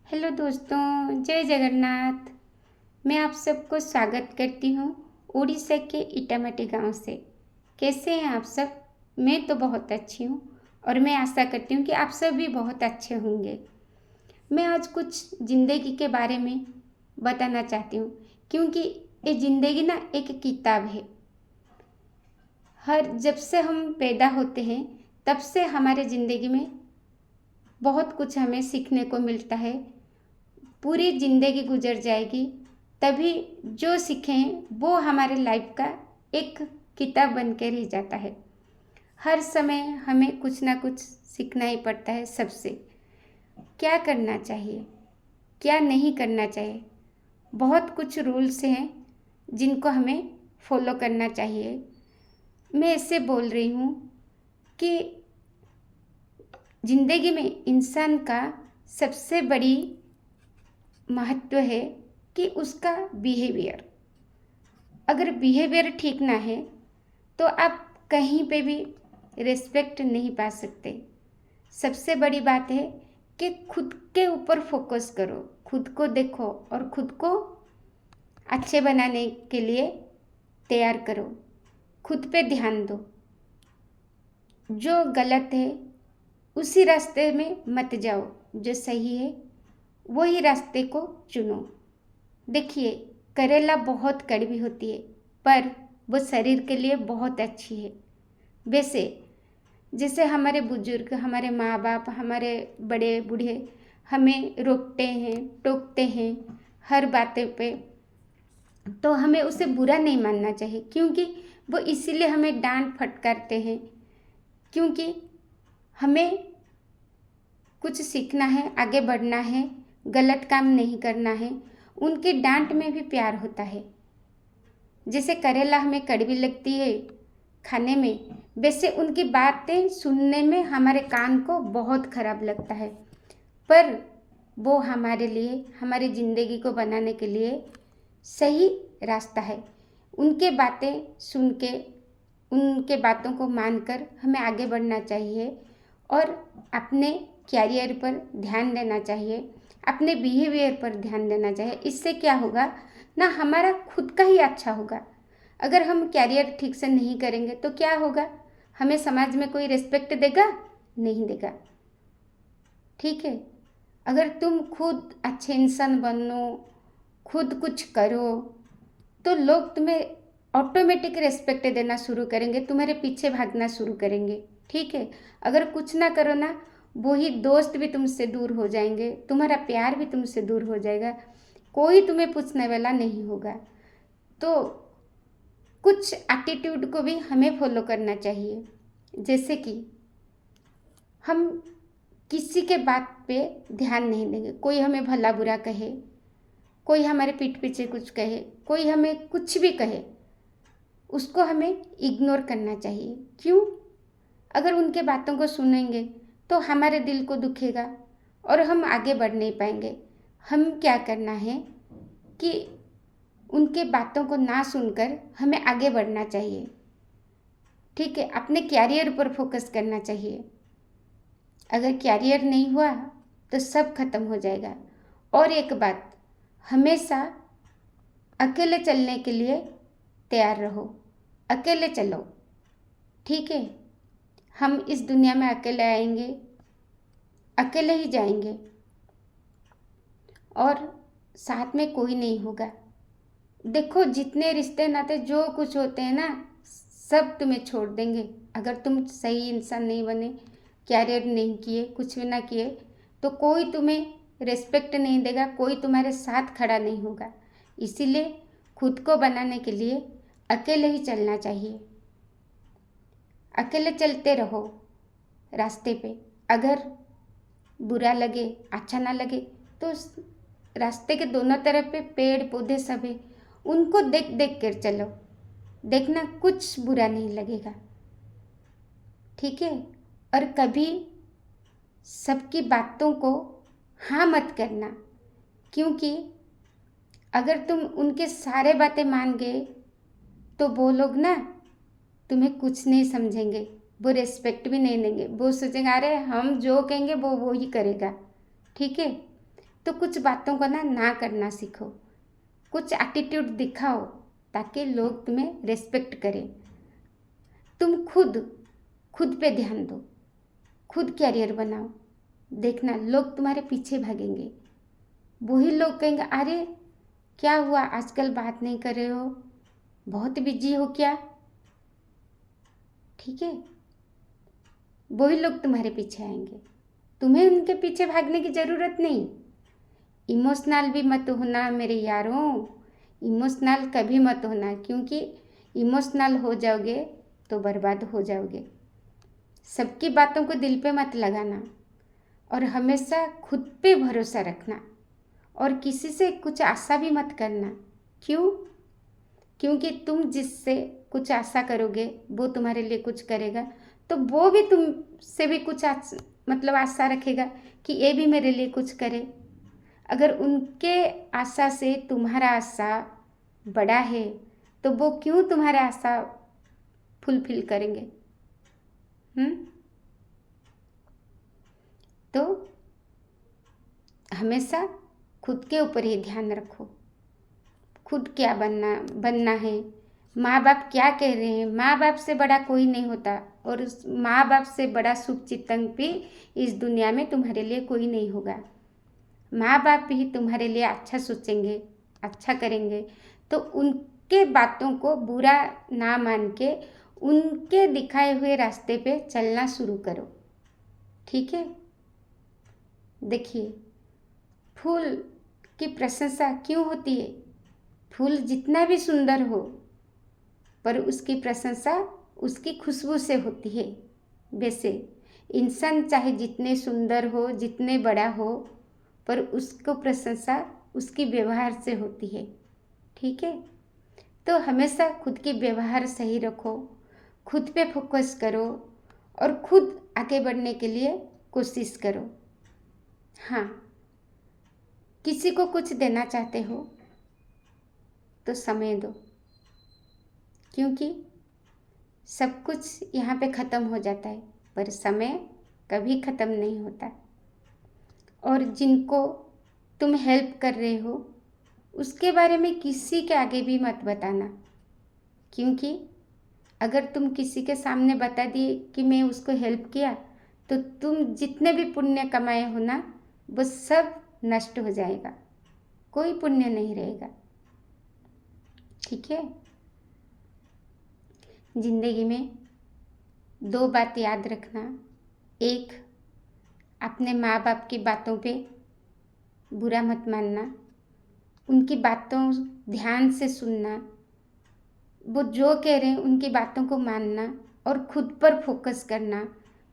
Hello दोस्तों, जय जगन्नाथ। मैं आप सबको स्वागत करती हूँ उड़ीसा के इटामाटी गांव से। कैसे हैं आप सब? मैं तो बहुत अच्छी हूँ और मैं आशा करती हूँ कि आप सब भी बहुत अच्छे होंगे। मैं आज कुछ ज़िंदगी के बारे में बताना चाहती हूँ, क्योंकि ये ज़िंदगी ना एक किताब है। जब से हम पैदा होते हैं तब से हमारे ज़िंदगी में बहुत कुछ हमें सीखने को मिलता है। पूरी ज़िंदगी गुजर जाएगी, तभी जो सीखें वो हमारे लाइफ का एक किताब बन के रह जाता है। हर समय हमें कुछ ना कुछ सीखना ही पड़ता है सबसे। क्या करना चाहिए, क्या नहीं करना चाहिए, बहुत कुछ रूल्स हैं जिनको हमें फॉलो करना चाहिए। मैं इससे बोल रही हूँ कि ज़िंदगी में इंसान का सबसे बड़ी महत्व है कि उसका बिहेवियर। अगर बिहेवियर ठीक ना है तो आप कहीं पे भी रिस्पेक्ट नहीं पा सकते। सबसे बड़ी बात है कि खुद के ऊपर फोकस करो, खुद को देखो और खुद को अच्छे बनाने के लिए तैयार करो। खुद पे ध्यान दो। जो गलत है उसी रास्ते में मत जाओ, जो सही है वही रास्ते को चुनो। देखिए, करेला बहुत कड़वी होती है पर वो शरीर के लिए बहुत अच्छी है। वैसे जैसे हमारे बुजुर्ग, हमारे माँ बाप, हमारे बड़े बूढ़े हमें रोकते हैं, टोकते हैं हर बातें पे, तो हमें उसे बुरा नहीं मानना चाहिए, क्योंकि वो इसीलिए हमें डांट फटकारते हैं, क्योंकि हमें कुछ सीखना है, आगे बढ़ना है, गलत काम नहीं करना है। उनकी डांट में भी प्यार होता है। जैसे करेला हमें कड़वी लगती है खाने में, वैसे उनकी बातें सुनने में हमारे कान को बहुत खराब लगता है, पर वो हमारे लिए, हमारी ज़िंदगी को बनाने के लिए सही रास्ता है। उनके बातें सुन के, उनके बातों को मानकर हमें आगे बढ़ना चाहिए और अपने कैरियर पर ध्यान देना चाहिए, अपने बिहेवियर पर ध्यान देना चाहिए। इससे क्या होगा ना, हमारा खुद का ही अच्छा होगा। अगर हम कैरियर ठीक से नहीं करेंगे तो क्या होगा, हमें समाज में कोई रिस्पेक्ट देगा? नहीं देगा। ठीक है, अगर तुम खुद अच्छे इंसान बनो, खुद कुछ करो, तो लोग तुम्हें ऑटोमेटिक रिस्पेक्ट देना शुरू करेंगे, तुम्हारे पीछे भागना शुरू करेंगे। ठीक है, अगर कुछ ना करो ना, वही दोस्त भी तुमसे दूर हो जाएंगे, तुम्हारा प्यार भी तुमसे दूर हो जाएगा, कोई तुम्हें पूछने वाला नहीं होगा। तो कुछ एटीट्यूड को भी हमें फॉलो करना चाहिए। जैसे कि हम किसी के बात पे ध्यान नहीं देंगे। कोई हमें भला बुरा कहे, कोई हमारे पीठ पीछे कुछ कहे, कोई हमें कुछ भी कहे, उसको हमें इग्नोर करना चाहिए। क्यों? अगर उनके बातों को सुनेंगे तो हमारे दिल को दुखेगा और हम आगे बढ़ नहीं पाएंगे। हम क्या करना है कि उनके बातों को ना सुनकर हमें आगे बढ़ना चाहिए। ठीक है, अपने कैरियर पर फोकस करना चाहिए। अगर कैरियर नहीं हुआ तो सब खत्म हो जाएगा। और एक बात, हमेशा अकेले चलने के लिए तैयार रहो। अकेले चलो। ठीक है, हम इस दुनिया में अकेले आएंगे, अकेले ही जाएंगे और साथ में कोई नहीं होगा। देखो, जितने रिश्ते नाते जो कुछ होते हैं ना, सब तुम्हें छोड़ देंगे अगर तुम सही इंसान नहीं बने, कैरियर नहीं किए, कुछ भी ना किए, तो कोई तुम्हें रिस्पेक्ट नहीं देगा, कोई तुम्हारे साथ खड़ा नहीं होगा। इसीलिए खुद को बनाने के लिए अकेले ही चलना चाहिए। अकेले चलते रहो रास्ते पे। अगर बुरा लगे, अच्छा ना लगे, तो रास्ते के दोनों तरफ पे पेड़ पौधे सब है, उनको देख देख कर चलो। देखना, कुछ बुरा नहीं लगेगा। ठीक है, और कभी सबकी बातों को हाँ मत करना, क्योंकि अगर तुम उनके सारे बातें मान गए तो वो लोग ना तुम्हें कुछ नहीं समझेंगे, वो रिस्पेक्ट भी नहीं देंगे। वो सोचेंगे अरे हम जो कहेंगे वो ही करेगा। ठीक है, तो कुछ बातों को ना करना सीखो, कुछ एटीट्यूड दिखाओ ताकि लोग तुम्हें रिस्पेक्ट करें। तुम खुद पे ध्यान दो, खुद कैरियर बनाओ, देखना लोग तुम्हारे पीछे भागेंगे। वही लोग कहेंगे अरे क्या हुआ आजकल बात नहीं कर रहे हो, बहुत बिजी हो क्या। ठीक है, वही लोग तुम्हारे पीछे आएंगे, तुम्हें उनके पीछे भागने की ज़रूरत नहीं। इमोशनल भी मत होना मेरे यारों, इमोशनल कभी मत होना, क्योंकि इमोशनल हो जाओगे तो बर्बाद हो जाओगे। सबकी बातों को दिल पे मत लगाना और हमेशा खुद पे भरोसा रखना और किसी से कुछ आशा भी मत करना। क्यों? क्योंकि तुम जिससे कुछ आशा करोगे वो तुम्हारे लिए कुछ करेगा, तो वो भी तुमसे भी कुछ आशा रखेगा कि ये भी मेरे लिए कुछ करे। अगर उनके आशा से तुम्हारा आशा बड़ा है तो वो क्यों तुम्हारा आशा फुलफिल करेंगे? तो हमेशा खुद के ऊपर ही ध्यान रखो, खुद क्या बनना है, माँ बाप क्या कह रहे हैं। माँ बाप से बड़ा कोई नहीं होता और उस माँ बाप से बड़ा शुभचिंतक भी इस दुनिया में तुम्हारे लिए कोई नहीं होगा। माँ बाप ही तुम्हारे लिए अच्छा सोचेंगे, अच्छा करेंगे, तो उनके बातों को बुरा ना मान के उनके दिखाए हुए रास्ते पे चलना शुरू करो। ठीक है, देखिए फूल की प्रशंसा क्यों होती है? फूल जितना भी सुंदर हो पर उसकी प्रशंसा उसकी खुशबू से होती है। वैसे इंसान चाहे जितने सुंदर हो, जितने बड़ा हो, पर उसको प्रशंसा उसकी व्यवहार से होती है। ठीक है, तो हमेशा खुद की व्यवहार सही रखो, खुद पे फोकस करो और खुद आगे बढ़ने के लिए कोशिश करो। हाँ, किसी को कुछ देना चाहते हो तो समय दो, क्योंकि सब कुछ यहाँ पे ख़त्म हो जाता है पर समय कभी ख़त्म नहीं होता। और जिनको तुम हेल्प कर रहे हो उसके बारे में किसी के आगे भी मत बताना, क्योंकि अगर तुम किसी के सामने बता दिए कि मैं उसको हेल्प किया तो तुम जितने भी पुण्य कमाए हो ना वो सब नष्ट हो जाएगा, कोई पुण्य नहीं रहेगा। ठीक है, जिंदगी में दो बात याद रखना। एक, अपने माँ बाप की बातों पे बुरा मत मानना, उनकी बातों ध्यान से सुनना, वो जो कह रहे हैं उनकी बातों को मानना और खुद पर फोकस करना,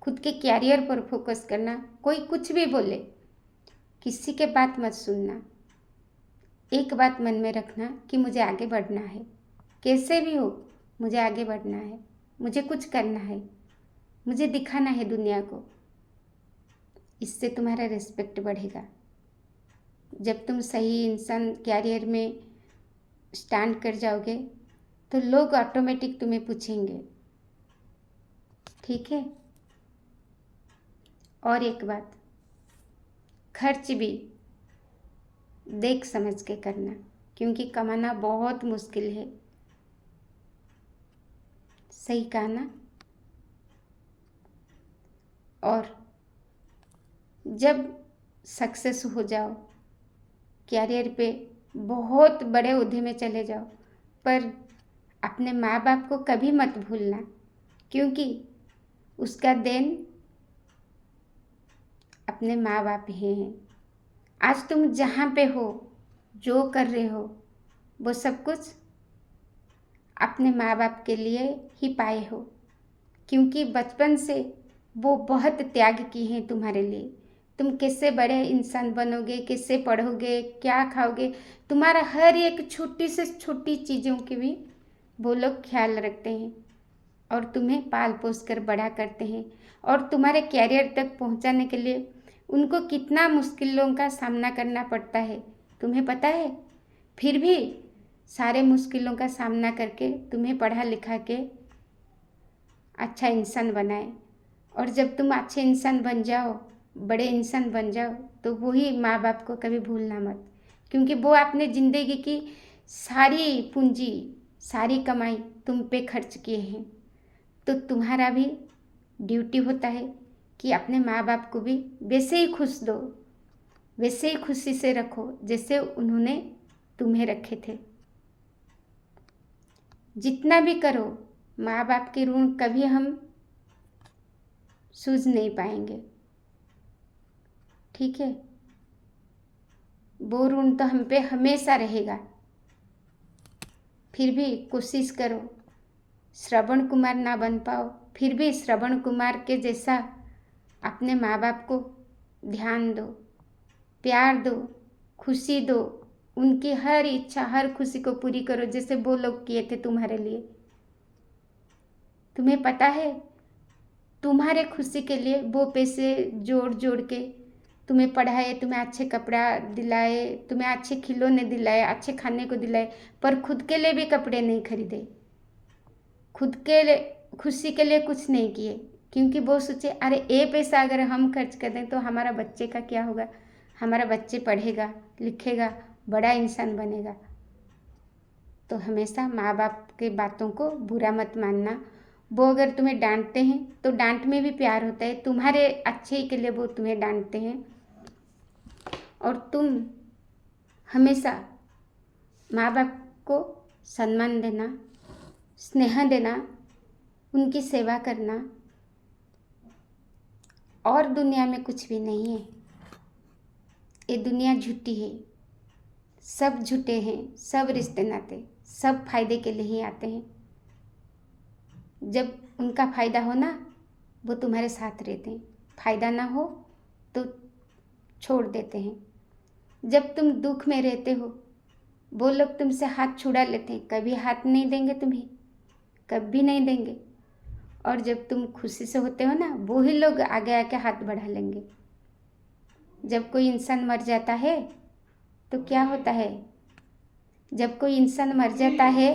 खुद के कैरियर पर फोकस करना। कोई कुछ भी बोले किसी के बात मत सुनना। एक बात मन में रखना कि मुझे आगे बढ़ना है, कैसे भी हो मुझे आगे बढ़ना है, मुझे कुछ करना है, मुझे दिखाना है दुनिया को। इससे तुम्हारा रिस्पेक्ट बढ़ेगा। जब तुम सही इंसान कैरियर में स्टैंड कर जाओगे तो लोग ऑटोमेटिक तुम्हें पूछेंगे। ठीक है, और एक बात, खर्च भी देख समझ के करना, क्योंकि कमाना बहुत मुश्किल है। सही कहा ना? और जब सक्सेस हो जाओ, कैरियर पे बहुत बड़े ओहदे में चले जाओ, पर अपने माँ बाप को कभी मत भूलना, क्योंकि उसका देन अपने माँ बाप ही हैं। आज तुम जहाँ पे हो, जो कर रहे हो, वो सब कुछ अपने माँ बाप के लिए ही पाए हो, क्योंकि बचपन से वो बहुत त्याग की हैं तुम्हारे लिए। तुम कैसे बड़े इंसान बनोगे, कैसे पढ़ोगे, क्या खाओगे, तुम्हारा हर एक छोटी से छोटी चीज़ों की भी वो लोग ख्याल रखते हैं और तुम्हें पाल पोस कर बड़ा करते हैं। और तुम्हारे कैरियर तक पहुंचाने के लिए उनको कितना मुश्किलों का सामना करना पड़ता है तुम्हें पता है। फिर भी सारे मुश्किलों का सामना करके तुम्हें पढ़ा लिखा के अच्छा इंसान बनाए। और जब तुम अच्छे इंसान बन जाओ बड़े इंसान बन जाओ तो वही माँ बाप को कभी भूलना मत, क्योंकि वो अपने ज़िंदगी की सारी पूंजी, सारी कमाई तुम पे खर्च किए हैं। तो तुम्हारा भी ड्यूटी होता है कि अपने माँ बाप को भी वैसे ही खुश दो, वैसे ही खुशी से रखो जैसे उन्होंने तुम्हें रखे थे। जितना भी करो, माँ बाप के ऋण कभी हम सूझ नहीं पाएंगे, ठीक है। वो ऋण तो हम पे हमेशा रहेगा। फिर भी कोशिश करो, श्रवण कुमार ना बन पाओ, फिर भी श्रवण कुमार के जैसा अपने माँ बाप को ध्यान दो, प्यार दो, खुशी दो, उनकी हर इच्छा, हर खुशी को पूरी करो जैसे वो लोग किए थे तुम्हारे लिए। तुम्हें पता है, तुम्हारे खुशी के लिए वो पैसे जोड़ जोड़ के तुम्हें पढ़ाए, तुम्हें अच्छे कपड़ा दिलाए, तुम्हें अच्छे खिलौने दिलाए, अच्छे खाने को दिलाए, पर खुद के लिए भी कपड़े नहीं खरीदे, खुद के लिए खुशी के लिए कुछ नहीं किए, क्योंकि वो सोचे अरे ये पैसा अगर हम खर्च कर दें तो हमारा बच्चे का क्या होगा, हमारा बच्चे पढ़ेगा लिखेगा, बड़ा इंसान बनेगा। तो हमेशा माँ बाप के बातों को बुरा मत मानना। वो अगर तुम्हें डांटते हैं तो डांट में भी प्यार होता है, तुम्हारे अच्छे के लिए वो तुम्हें डांटते हैं। और तुम हमेशा माँ बाप को सम्मान देना, स्नेह देना, उनकी सेवा करना, और दुनिया में कुछ भी नहीं है। ये दुनिया झूठी है, सब झूठे हैं, सब रिश्ते नाते सब फायदे के लिए ही आते हैं। जब उनका फ़ायदा हो ना, वो तुम्हारे साथ रहते हैं, फ़ायदा ना हो तो छोड़ देते हैं। जब तुम दुख में रहते हो, वो लोग तुमसे हाथ छुड़ा लेते हैं, कभी हाथ नहीं देंगे तुम्हें, कभी नहीं देंगे। और जब तुम खुशी से होते हो ना, वो ही लोग आगे आके हाथ बढ़ा लेंगे। जब कोई इंसान मर जाता है तो क्या होता है, जब कोई इंसान मर जाता है